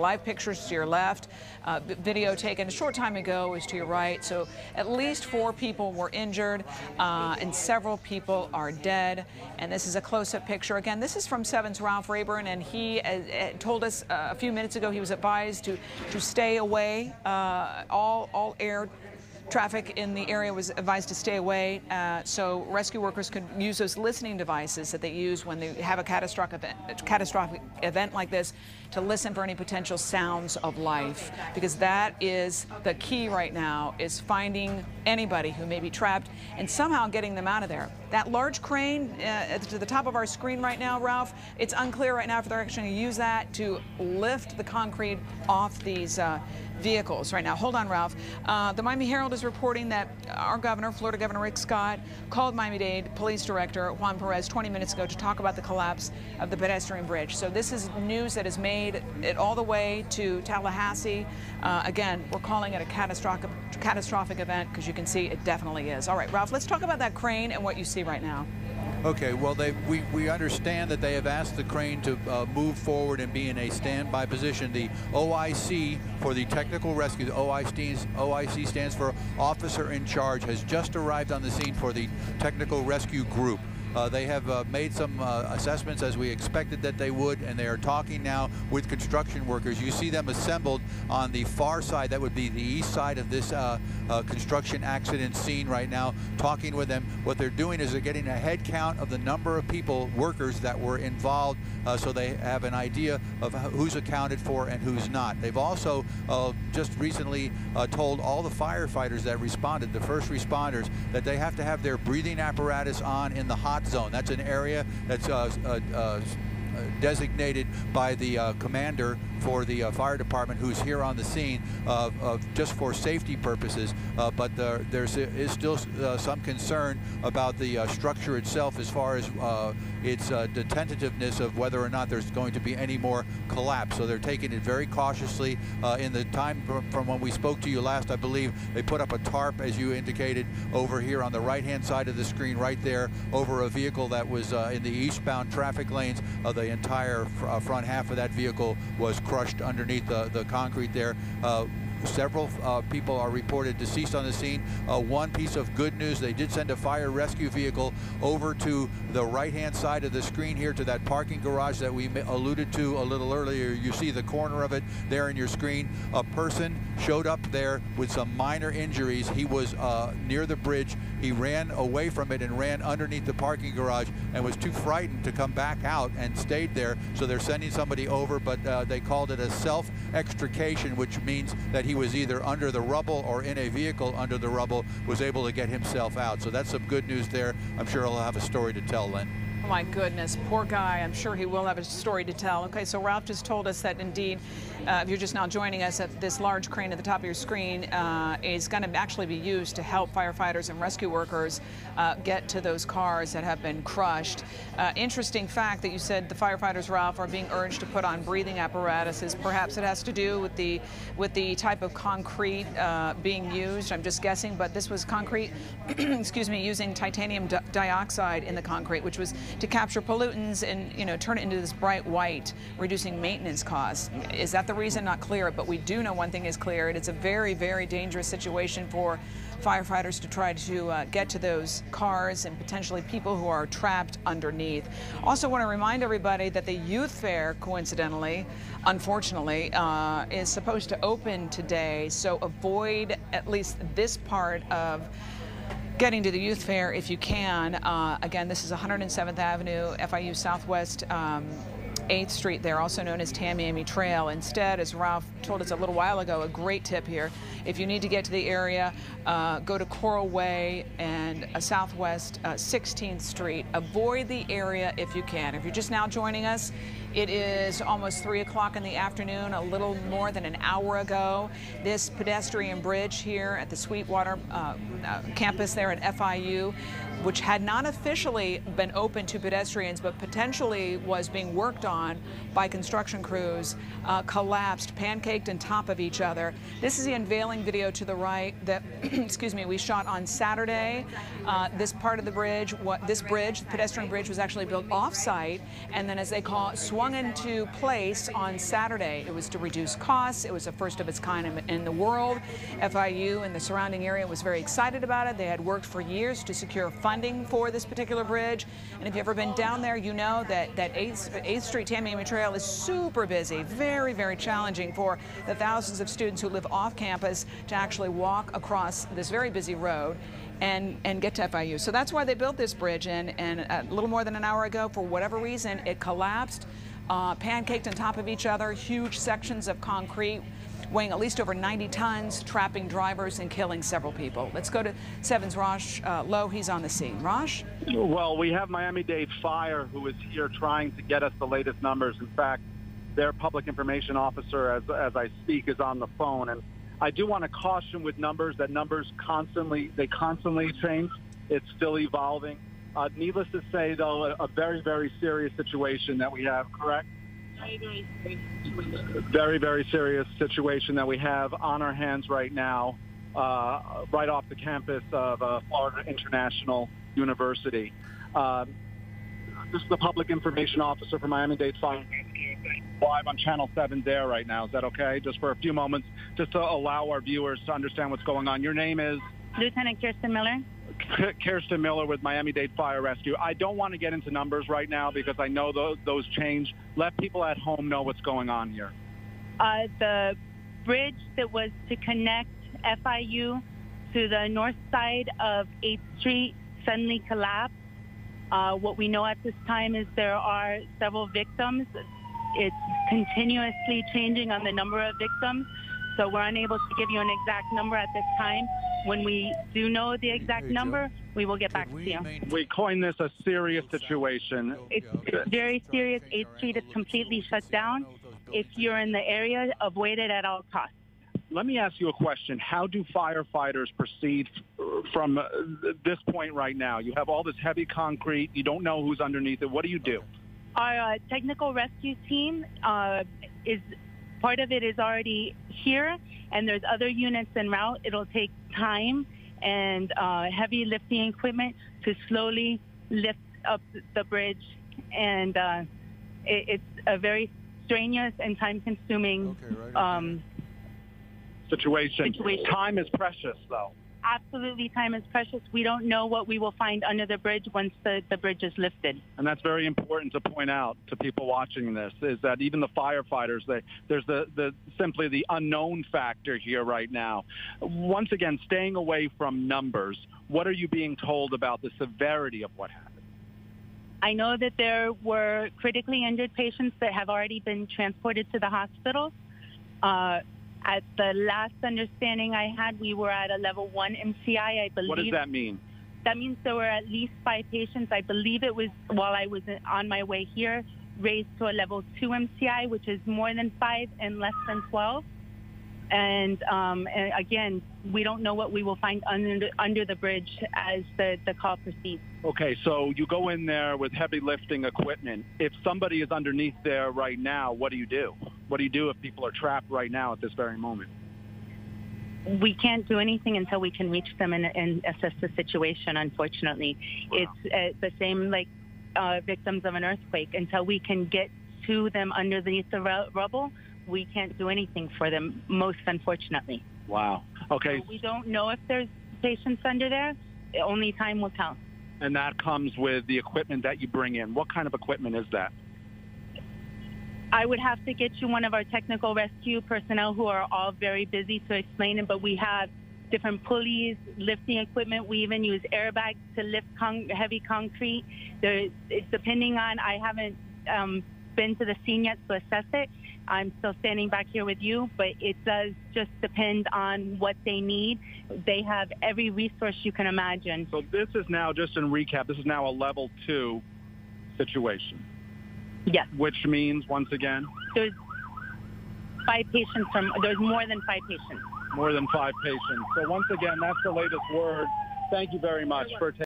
Live pictures to your left, video taken a short time ago is to your right. So at least 4 people were injured and several people are dead. And this is a close-up picture. Again, this is from 7's Ralph Rayburn, and he told us a few minutes ago he was advised to stay away. All air traffic in the area was advised to stay away, so rescue workers could use those listening devices that they use when they have a catastrophic event like this to listen for any potential sounds of life, because that is the key right now, is finding anybody who may be trapped and somehow getting them out of there. That large crane to the top of our screen right now, Ralph, it's unclear right now if they're actually going to use that to lift the concrete off these vehicles right now. Hold on, Ralph. The Miami Herald is reporting that our governor, Florida Governor Rick Scott, called Miami-Dade Police Director Juan Perez 20 minutes ago to talk about the collapse of the pedestrian bridge. So this is news that has made it all the way to Tallahassee. Again, we're calling it a catastrophic event because you can see it definitely is. All right, Ralph, let's talk about that crane and what you see right now. Okay, well, we understand that they have asked the crane to move forward and be in a standby position. The OIC for the technical rescue, the OIC stands for Officer in Charge, has just arrived on the scene for the technical rescue group. They have made some assessments as we expected that they would, and they are talking now with construction workers. You see them assembled on the far side, that would be the east side of this construction accident scene right now, talking with them. What they're doing is they're getting a head count of the number of people, workers that were involved, so they have an idea of who's accounted for and who's not. They've also just recently told all the firefighters that responded, the first responders, that they have to have their breathing apparatus on in the hot zone. That's an area that's designated by the commander for the fire department, who's here on the scene just for safety purposes. But there is still some concern about the structure itself as far as the tentativeness of whether or not there's going to be any more collapse. So they're taking it very cautiously. In the time from when we spoke to you last, I believe they put up a tarp, as you indicated, over here on the right-hand side of the screen, right there, over a vehicle that was in the eastbound traffic lanes. The entire front half of that vehicle was crushed underneath the concrete there. Several people are reported deceased on the scene. One piece of good news, they did send a fire rescue vehicle over to the right-hand side of the screen here to that parking garage that we alluded to a little earlier. You see the corner of it there in your screen. A person showed up there with some minor injuries. He was near the bridge. He ran away from it and ran underneath the parking garage and was too frightened to come back out and stayed there. So they're sending somebody over, but they called it a self-extrication, which means that he was either under the rubble or in a vehicle under the rubble, was able to get himself out. So that's some good news there. I'm sure he'll have a story to tell, Len. Oh my goodness, poor guy. I'm sure he will have a story to tell. Okay, so Ralph just told us that indeed, if you're just now joining us, that this large crane at the top of your screen is going to actually be used to help firefighters and rescue workers get to those cars that have been crushed. Interesting fact that you said the firefighters, Ralph, are being urged to put on breathing apparatuses. Perhaps it has to do with the type of concrete being used. I'm just guessing, but this was concrete, excuse me, using titanium dioxide in the concrete, which was to capture pollutants and, you know, turn it into this bright white, reducing maintenance costs. Is that the reason? Not clear, but we do know one thing is clear. It's a very, very dangerous situation for firefighters to try to get to those cars and potentially people who are trapped underneath. Also want to remind everybody that the youth fair, coincidentally, unfortunately, is supposed to open today, so avoid at least this part of getting to the youth fair if you can. Again, this is 107th Avenue, FIU Southwest 8th Street there, also known as Tamiami Trail. Instead, as Ralph told us a little while ago, a great tip here, if you need to get to the area, go to Coral Way and Southwest 16th Street. Avoid the area if you can. If you're just now joining us, it is almost 3 o'clock in the afternoon, a little more than an hour ago. This pedestrian bridge here at the Sweetwater campus there at FIU, which had not officially been open to pedestrians, but potentially was being worked on by construction crews, collapsed, pancaked on top of each other. This is the unveiling video to the right that, excuse me, we shot on Saturday. This part of the bridge, the pedestrian bridge, was actually built off-site, and then, as they call it, swung swung into place on Saturday. It was to reduce costs. It was the first of its kind in the world. FIU and the surrounding area was very excited about it. They had worked for years to secure funding for this particular bridge. And if you've ever been down there, you know that 8th Street Tamiami Trail is super busy, very, very challenging for the thousands of students who live off campus to actually walk across this very busy road and get to FIU. So that's why they built this bridge, and a little more than an hour ago, for whatever reason, it collapsed, pancaked on top of each other, huge sections of concrete weighing at least over 90 tons, trapping drivers and killing several people. Let's go to 7's Rosh Lowe. He's on the scene. Rosh? Well, we have Miami-Dade Fire, who is here trying to get us the latest numbers. In fact, their public information officer, as I speak, is on the phone. And I do want to caution with numbers that numbers constantly change. It's still evolving. Needless to say, though, a very, very serious situation that we have, correct? Very, very serious situation that we have on our hands right now, right off the campus of Florida International University. This is the public information officer for Miami-Dade Fire, live on Channel 7 there right now. Is that okay? Just for a few moments, just to allow our viewers to understand what's going on. Your name is? Lieutenant Kirsten Miller. Kirsten Miller with Miami-Dade Fire Rescue. I don't want to get into numbers right now because I know those change. Let people at home know what's going on here. The bridge that was to connect FIU to the north side of 8th Street suddenly collapsed. What we know at this time is there are several victims. It's continuously changing on the number of victims, so we're unable to give you an exact number at this time. When we do know the exact number, we will get back to you. We coined this a serious situation. It's very serious. 8th Street is completely shut down. If you're in the area, avoid it at all costs. Let me ask you a question. How do firefighters proceed from this point right now? You have all this heavy concrete. You don't know who's underneath it. What do you do? Our technical rescue team is part of it is already here, and there's other units en route. It'll take time and heavy lifting equipment to slowly lift up the bridge, and it's a very strenuous and time-consuming situation. Time is precious, though. Absolutely, time is precious. We don't know what we will find under the bridge once the bridge is lifted. And that's very important to point out to people watching this, is that even the firefighters, there's simply the unknown factor here right now. Once again, staying away from numbers, what are you being told about the severity of what happened? I know that there were critically injured patients that have already been transported to the hospital. At the last understanding I had, we were at a level 1 MCI, I believe. What does that mean? That means there were at least 5 patients. I believe it was, while I was on my way here, raised to a level 2 MCI, which is more than 5 and less than 12. And again, we don't know what we will find under the bridge as the call proceeds. Okay, so you go in there with heavy lifting equipment. If somebody is underneath there right now, what do you do? What do you do if people are trapped right now at this very moment? We can't do anything until we can reach them and assess the situation, unfortunately. Wow. It's the same like victims of an earthquake. Until we can get to them underneath the rubble, we can't do anything for them, most unfortunately. Wow. Okay. So we don't know if there's patients under there. Only time will tell. And that comes with the equipment that you bring in. What kind of equipment is that? I would have to get you one of our technical rescue personnel who are all very busy to explain it, but we have different pulleys, lifting equipment. We even use airbags to lift heavy concrete. It's depending on, I haven't been to the scene yet to assess it. I'm still standing back here with you, but it does just depend on what they need. They have every resource you can imagine. So this is now, just in recap, this is now a level 2 situation. Yes. Which means, once again? There's 5 patients there's more than 5 patients. More than 5 patients. So once again, that's the latest word. Thank you very much for taking